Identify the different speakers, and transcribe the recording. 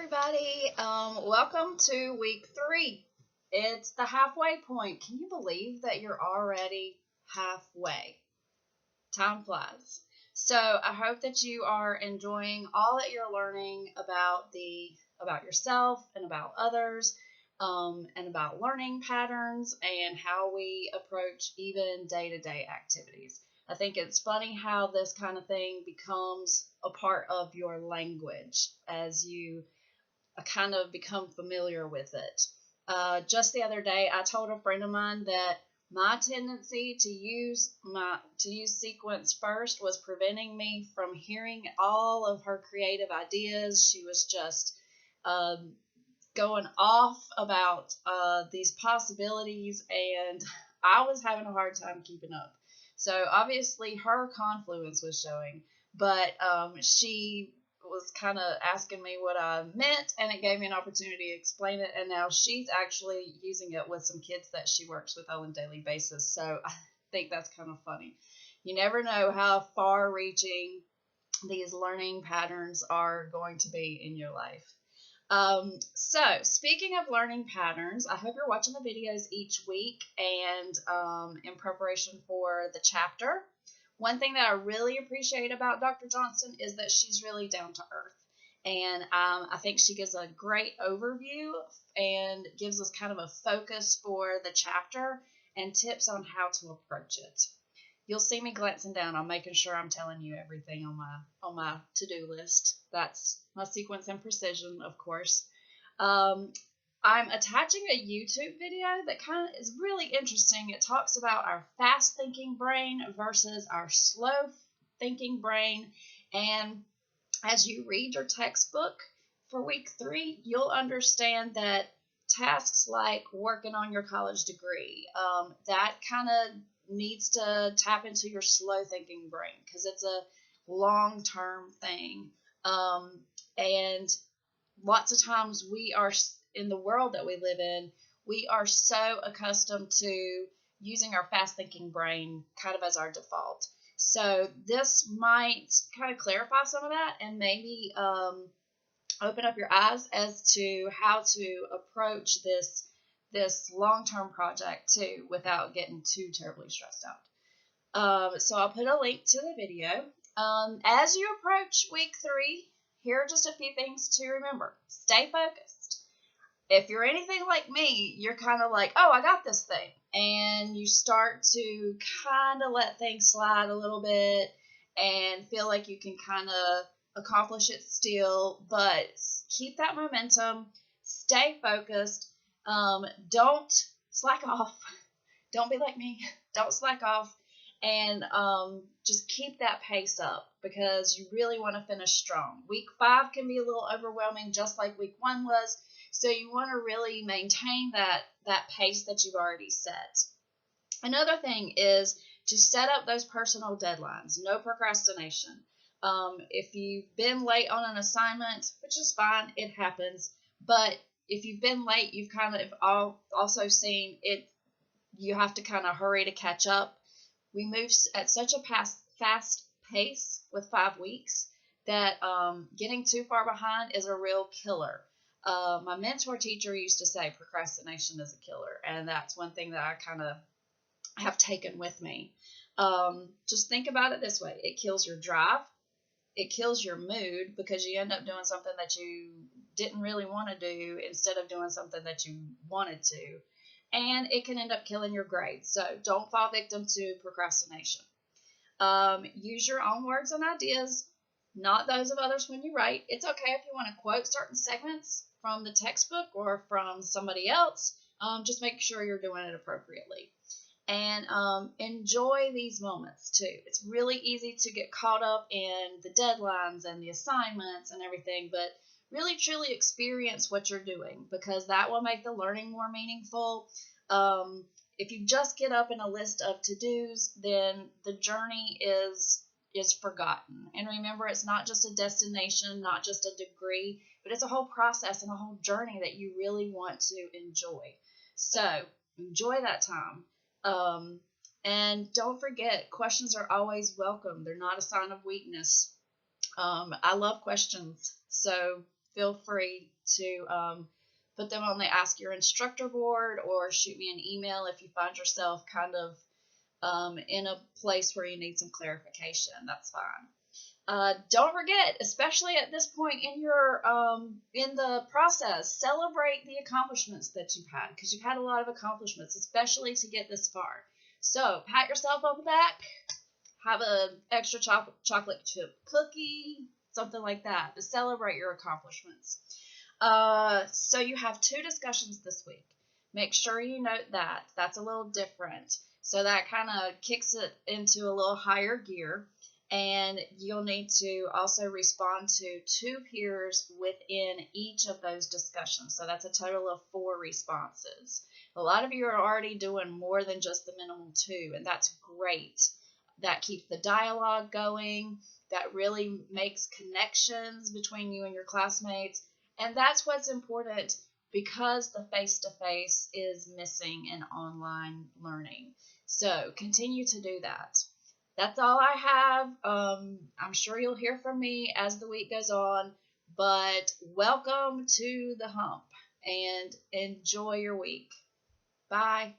Speaker 1: everybody. Welcome to week 3. It's the halfway point. Can you believe that you're already halfway? Time flies. So I hope that you are enjoying all that you're learning about yourself and about others, and about learning patterns and how we approach even day-to-day activities. I think it's funny how this kind of thing becomes a part of your language as you kind of become familiar with it. Just the other day, I told a friend of mine that my tendency to use sequence first was preventing me from hearing all of her creative ideas. She was just going off about these possibilities, and I was having a hard time keeping up. So obviously, her confluence was showing, but she was kind of asking me what I meant, and it gave me an opportunity to explain it. And now she's actually using it with some kids that she works with on a daily basis. So I think that's kind of funny. You never know how far reaching these learning patterns are going to be in your life. So speaking of learning patterns, I hope you're watching the videos each week and in preparation for the chapter. One thing that I really appreciate about Dr. Johnson is that she's really down to earth. And I think she gives a great overview and gives us kind of a focus for the chapter and tips on how to approach it. You'll see me glancing down. I'm making sure I'm telling you everything on my to-do list. That's my sequence and precision, of course. I'm attaching a YouTube video that kind of is really interesting. It talks about our fast thinking brain versus our slow thinking brain. And as you read your textbook for week 3, you'll understand that tasks like working on your college degree, that kind of needs to tap into your slow thinking brain because it's a long-term thing. And lots of times we are in the world that we live in, we are so accustomed to using our fast thinking brain kind of as our default. So this might kind of clarify some of that and maybe open up your eyes as to how to approach this long-term project too without getting too terribly stressed out. So I'll put a link to the video. As you approach week 3, here are just a few things to remember. Stay focused. If you're anything like me, you're kind of like, oh, I got this thing. And you start to kind of let things slide a little bit and feel like you can kind of accomplish it still. But keep that momentum. Stay focused. Don't slack off. Don't be like me. Don't slack off. And just keep that pace up because you really want to finish strong. Week 5 can be a little overwhelming, just like week 1 was. So you want to really maintain that pace that you've already set. Another thing is to set up those personal deadlines. No procrastination. If you've been late on an assignment, which is fine, it happens. But if you've been late, you've kind of also seen it. You have to kind of hurry to catch up. We move at such a fast pace with 5 weeks that getting too far behind is a real killer. My mentor teacher used to say procrastination is a killer, and that's one thing that I kind of have taken with me. Just think about it this way. It kills your drive. It kills your mood because you end up doing something that you didn't really want to do instead of doing something that you wanted to. And it can end up killing your grades. So don't fall victim to procrastination. Use your own words and ideas, not those of others when you write. It's okay if you want to quote certain segments from the textbook or from somebody else. Just make sure you're doing it appropriately. And enjoy these moments too. It's really easy to get caught up in the deadlines and the assignments and everything, but really truly experience what you're doing because that will make the learning more meaningful. If you just get up in a list of to-dos, then the journey is forgotten. And remember, it's not just a destination, not just a degree, but it's a whole process and a whole journey that you really want to enjoy. So enjoy that time. And don't forget, questions are always welcome. They're not a sign of weakness. I love questions. So feel free to put them on the Ask Your Instructor board or shoot me an email if you find yourself kind of in a place where you need some clarification. That's fine. Don't forget, especially at this point in your in the process, celebrate the accomplishments that you've had, because you've had a lot of accomplishments, especially to get this far. So pat yourself on the back, have an extra chocolate chip cookie, something like that, to celebrate your accomplishments. So you have 2 discussions this week. Make sure you note that. That's a little different. So that kind of kicks it into a little higher gear. And you'll need to also respond to 2 peers within each of those discussions. So that's a total of 4 responses. A lot of you are already doing more than just the minimal 2, and that's great. That keeps the dialogue going. That really makes connections between you and your classmates. And that's what's important, because the face-to-face is missing in online learning. So continue to do that. That's all I have. I'm sure you'll hear from me as the week goes on, but welcome to the hump and enjoy your week. Bye.